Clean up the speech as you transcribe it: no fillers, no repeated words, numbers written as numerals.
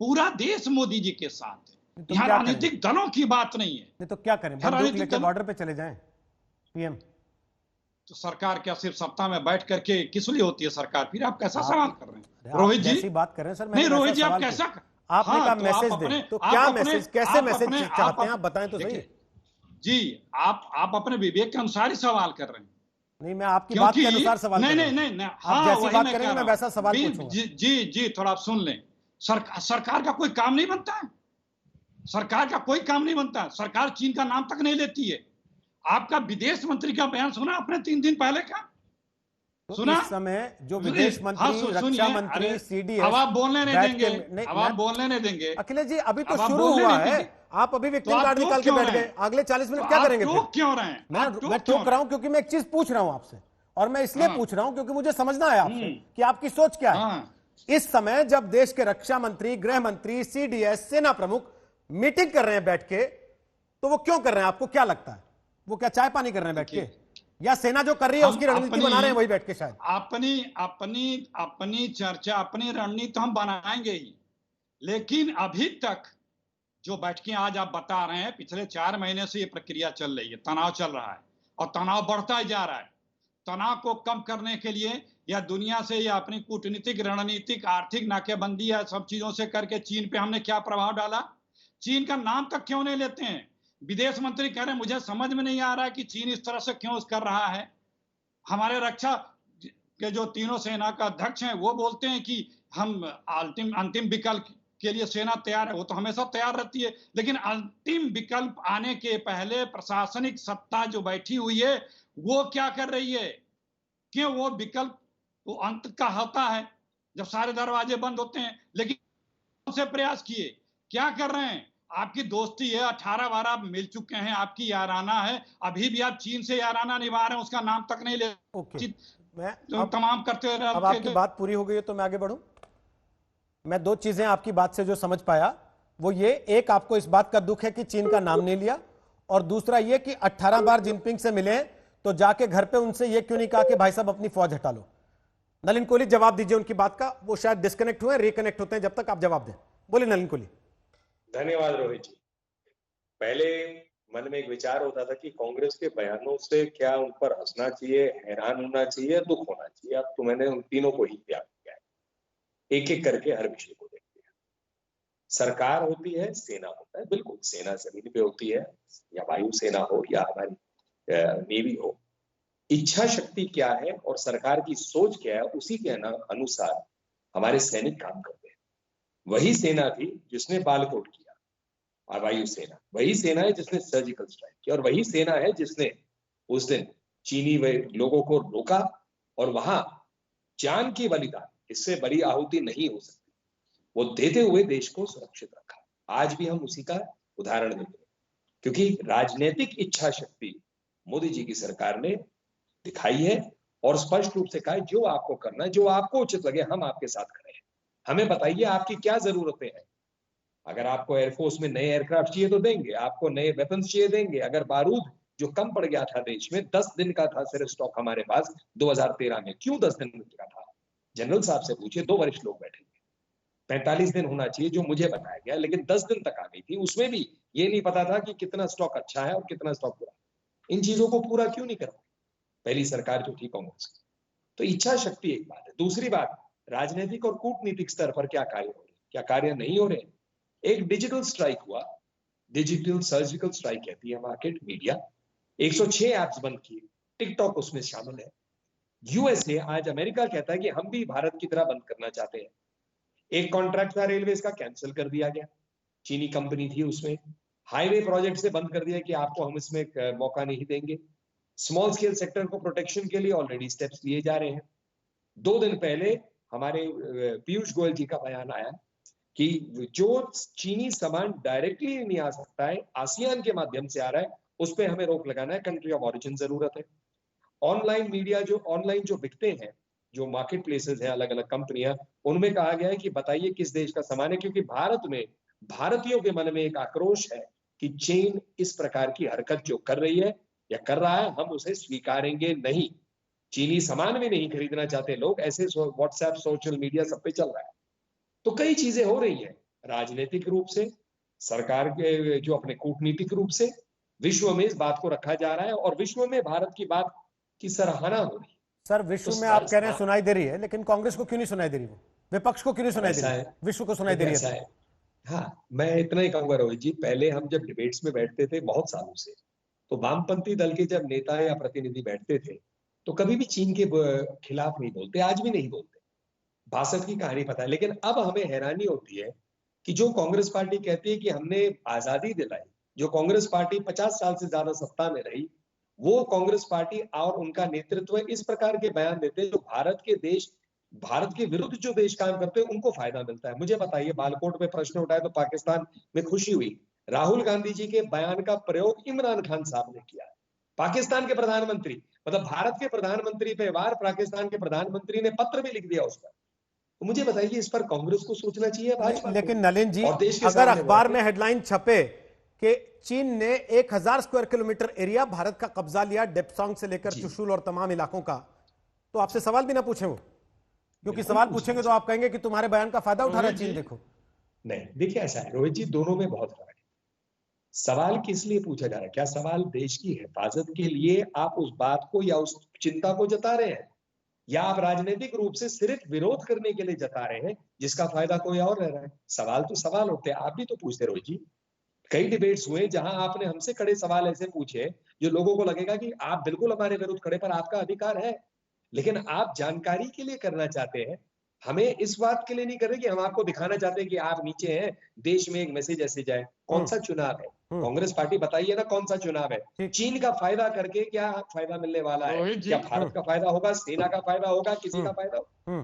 पूरा देश मोदी जी के साथ है। तो यहाँ राजनीतिक दलों की बात नहीं है। नहीं तो क्या करें, बंदूक लेकर बॉर्डर पे चले जाएं पीएम? तो सरकार क्या सिर्फ सत्ता में बैठ करके किस लिए होती है सरकार? फिर आप कैसा सवाल कर रहे हैं रोहित जी? जैसी बात कर रहे हैं सर, नहीं रोहित जी, आप कैसा, आपने कहा मैसेज दें, तो क्या मैसेज, कैसे मैसेज चाहते हैं आप बताएं तो सही। जी, आप अपने विवेक के अनुसार ही सवाल कर रहे हैं। नहीं, मैं आपकी बात के अनुसार सवाल कर रहा हूं। नहीं, आप जैसी बात करेंगे मैं वैसा सवाल पूछूंगा। जी, थोड़ा आप सुन लें। सरकार का कोई काम नहीं बनता है, सरकार का कोई काम नहीं बनता। सरकार चीन का नाम तक नहीं लेती है। आपका विदेश मंत्री का बयान सुना आपने 3 दिन पहले का? तो सुना? इस समय जो विदेश मंत्री, रक्षा मंत्री, सीडीएस, अब आप बोलने नहीं देंगे, अब आप बोलने नहीं देंगे। अखिलेश जी अभी तो शुरू हुआ है, आप अभी विक्टिम कार्ड निकाल के बैठ गए। अगले 40 मिनट क्या करेंगे? क्यों रहे हैं? मैं टोक रहा हूं क्योंकि मैं एक चीज पूछ रहा हूं आपसे, और मैं इसलिए पूछ रहा हूं क्योंकि मुझे समझना है आपसे कि आपकी सोच क्या है। इस समय जब देश के रक्षा मंत्री, गृह मंत्री, सीडीएस, सेना प्रमुख मीटिंग कर रहे हैं बैठ के, तो वो क्यों कर रहे हैं? आपको क्या लगता है? वो क्या चाय पानी कर रहे हैं बैठ के, या सेना जो कर रही है उसकी रणनीति बना रहे हैं वही बैठ के? शायद अपनी चर्चा, अपनी रणनीति तो हम बनाएंगे ही, लेकिन अभी तक जो बैठकें आज आप बता रहे हैं, पिछले 4 महीने से ये प्रक्रिया चल रही है, तनाव चल रहा है और तनाव बढ़ता ही जा रहा है। तनाव को कम करने के लिए या दुनिया से या अपनी कूटनीतिक, रणनीतिक, आर्थिक नाकेबंदी या सब चीजों से करके चीन पे हमने क्या प्रभाव डाला? चीन का नाम तक क्यों नहीं लेते हैं? विदेश मंत्री कह रहे हैं मुझे समझ में नहीं आ रहा है कि चीन इस तरह से क्यों कर रहा है। हमारे रक्षा के जो तीनों सेना का अध्यक्ष हैं वो बोलते हैं कि हम अंतिम विकल्प के लिए सेना तैयार है। वो तो हमेशा तैयार रहती है, लेकिन अंतिम विकल्प आने के पहले प्रशासनिक सत्ता जो बैठी हुई है वो क्या कर रही है? क्यों वो विकल्प वो अंत का होता है जब सारे दरवाजे बंद होते हैं, लेकिन से प्रयास किए, क्या कर रहे हैं? आपकी दोस्ती है, 18-12 मिल चुके हैं, आपकी याराना है, अभी भी आप चीन से याराना निभा रहे हैं, उसका नाम तक नहीं ले। मैं तमाम करते रहे। अब आपकी बात पूरी हो गई है तो मैं आगे बढ़ूं। मैं 2 चीजें आपकी बात से जो समझ पाया वो ये, एक आपको इस बात का दुख है कि चीन का नाम नहीं लिया, और दूसरा ये कि 18 बार जिनपिंग से मिले तो जाके घर पे उनसे ये क्यों नहीं कहा कि भाई साहब अपनी फौज हटा लो। नलिन कोहली जवाब दीजिए उनकी बात का, वो शायद डिस्कनेक्ट हुए, रिकनेक्ट होते हैं, जब तक आप जवाब दें। बोले नलिन कोहली। धन्यवाद रोहित जी। पहले मन में एक विचार होता था कि कांग्रेस के बयानों से क्या उन पर हंसना चाहिए, हैरान होना चाहिए, दुख होना चाहिए। अब तो मैंने उन तीनों को ही त्याग किया है, एक एक करके हर विषय को देख लिया। सरकार होती है, सेना होता है, बिल्कुल सेना जमीन पे होती है, या वायु सेना हो या हमारी नेवी हो। इच्छा शक्ति क्या है और सरकार की सोच क्या है, उसी के अनुसार हमारे सैनिक काम करते हैं। वही सेना थी जिसने बालाकोट किया, और वायु सेना वही सेना है जिसने सर्जिकल स्ट्राइक किया, और वही सेना है जिसने उस दिन चीनी लोगों को रोका, और वहां जान की बलिदान, इससे बड़ी आहुति नहीं हो सकती, वो देते हुए देश को सुरक्षित रखा। आज भी हम उसी का उदाहरण देते हैं, क्योंकि राजनीतिक इच्छा शक्ति मोदी जी की सरकार ने दिखाई है और स्पष्ट रूप से कहा है जो आपको करना है, जो आपको उचित लगे, हम आपके साथ खड़े हैं। हमें बताइए आपकी क्या जरूरतें हैं। अगर आपको एयरफोर्स में नए एयरक्राफ्ट चाहिए तो देंगे, आपको नए वेपन्स चाहिए देंगे। अगर बारूद जो कम पड़ गया था देश में, 10 दिन का था सिर्फ स्टॉक हमारे पास 2013 में, क्यों 10 दिन का था? जनरल साहब से पूछिए, 2 वरिष्ठ लोग बैठे, 45 दिन होना चाहिए जो मुझे बताया गया, लेकिन 10 दिन तक आ गई थी। उसमें भी ये नहीं पता था कि कितना स्टॉक अच्छा है और कितना स्टॉक बुरा। इन चीजों को पूरा क्यों नहीं करवाई पहली सरकार जो थी कांग्रेस की? तो इच्छा शक्ति एक बात है। दूसरी बात, राजनीतिक और कूटनीतिक स्तर पर क्या कार्य हो रहे, क्या कार्य नहीं हो रहे? एक डिजिटल स्ट्राइक हुआ, डिजिटल सर्जिकल स्ट्राइक कहती है मार्केट मीडिया। 106 ऐप्स बंद किए, टिकटॉक उसमें शामिल है। यूएसए आज अमेरिका कहता है कि हम भी भारत की तरह बंद करना चाहते हैं। एक कॉन्ट्रैक्ट था रेलवे का, कैंसिल कर दिया गया, चीनी कंपनी थी उसमें। हाईवे प्रोजेक्ट से बंद कर दिया कि आपको हम इसमें मौका नहीं देंगे। स्मॉल स्केल सेक्टर को प्रोटेक्शन के लिए ऑलरेडी स्टेप्स लिए जा रहे हैं। 2 दिन पहले हमारे पीयूष गोयल जी का बयान आया कि जो चीनी सामान डायरेक्टली नहीं आ सकता है, आसियान के माध्यम से आ रहा है, उस पर हमें रोक लगाना है, कंट्री ऑफ ओरिजिन जरूरत है। ऑनलाइन मीडिया जो ऑनलाइन जो बिकते हैं, जो मार्केट प्लेसेस हैं, अलग अलग कंपनियां, उनमें कहा गया है कि बताइए किस देश का सामान है, क्योंकि भारत में भारतीयों के मन में एक आक्रोश है कि चीन इस प्रकार की हरकत जो कर रही है या कर रहा है, हम उसे स्वीकारेंगे नहीं। चीनी सामान भी नहीं खरीदना चाहते लोग, ऐसे व्हाट्सएप, सोशल मीडिया सब पे चल रहा है। तो कई चीजें हो रही हैं। राजनीतिक रूप से, सरकार के जो अपने कूटनीतिक रूप से विश्व में इस बात को रखा जा रहा है और विश्व में भारत की बात की सराहना हो रही है। सर विश्व में आप कह रहे हैं सुनाई दे रही है, लेकिन कांग्रेस को क्यों नहीं सुनाई दे रही? वो विपक्ष को क्यों नहीं सुनाई दे रही? विश्व को सुनाई दे रही है। हाँ, मैं इतना ही कहूंगा रोहित जी, पहले हम जब डिबेट्स में बैठते थे बहुत सालों से, तो वामपंथी दल के जब नेता या प्रतिनिधि बैठते थे तो कभी भी चीन के खिलाफ नहीं बोलते, आज भी नहीं बोलते। 62 की कहानी पता है। लेकिन अब हमें हैरानी होती है कि जो कांग्रेस पार्टी कहती है कि हमने आजादी दिलाई, जो कांग्रेस पार्टी 50 साल से ज्यादा सत्ता में रही, वो कांग्रेस पार्टी और उनका नेतृत्व इस प्रकार के बयान देते हैं जो भारत के विरुद्ध जो देश काम करते हैं उनको फायदा मिलता है। मुझे बताइए, बालाकोट में प्रश्न उठाए तो पाकिस्तान में खुशी हुई, राहुल गांधी जी के बयान का प्रयोग इमरान खान साहब ने किया। पाकिस्तान के प्रधानमंत्री, मतलब भारत के प्रधानमंत्री पे वार पाकिस्तान के प्रधानमंत्री ने पत्र भी लिख दिया उस पर। तो मुझे बताइए, इस पर कांग्रेस को सोचना चाहिए भाजपा? लेकिन नलिन जी, अगर अखबार में हेडलाइन छपे कि चीन ने 1000 स्क्वायर किलोमीटर एरिया भारत का कब्जा लिया, डेप्सांग से लेकर चुशुल और तमाम इलाकों का, तो आपसे सवाल भी ना पूछे वो? क्योंकि सवाल पूछेंगे तो आप कहेंगे कि तुम्हारे बयान का फायदा उठा रहा है चीन। देखो, नहीं, देखिए ऐसा है रोहित जी, दोनों में बहुत फर्क है। सवाल किस लिए पूछा जा रहा है? क्या सवाल देश की हिफाजत के लिए आप उस बात को या उस चिंता को जता रहे हैं, या आप राजनीतिक रूप से सिर्फ विरोध करने के लिए जता रहे हैं जिसका फायदा कोई और रह रहा है? सवाल तो सवाल होते हैं, आप भी तो पूछते रोहित जी। कई डिबेट्स हुए जहां आपने हमसे कड़े सवाल ऐसे पूछे जो लोगों को लगेगा कि आप बिल्कुल हमारे विरुद्ध खड़े, पर आपका अधिकार है, लेकिन आप जानकारी के लिए करना चाहते हैं, हमें इस बात के लिए नहीं कर रहे कि हम आपको दिखाना चाहते हैं कि आप नीचे हैं, देश में एक मैसेज ऐसे जाए। कौन सा चुनाव है? कांग्रेस पार्टी बताइए ना, कौन सा चुनाव है? चीन का फायदा करके क्या फायदा मिलने वाला है? क्या भारत का फायदा होगा, सेना का फायदा होगा, किसी का फायदा होगा?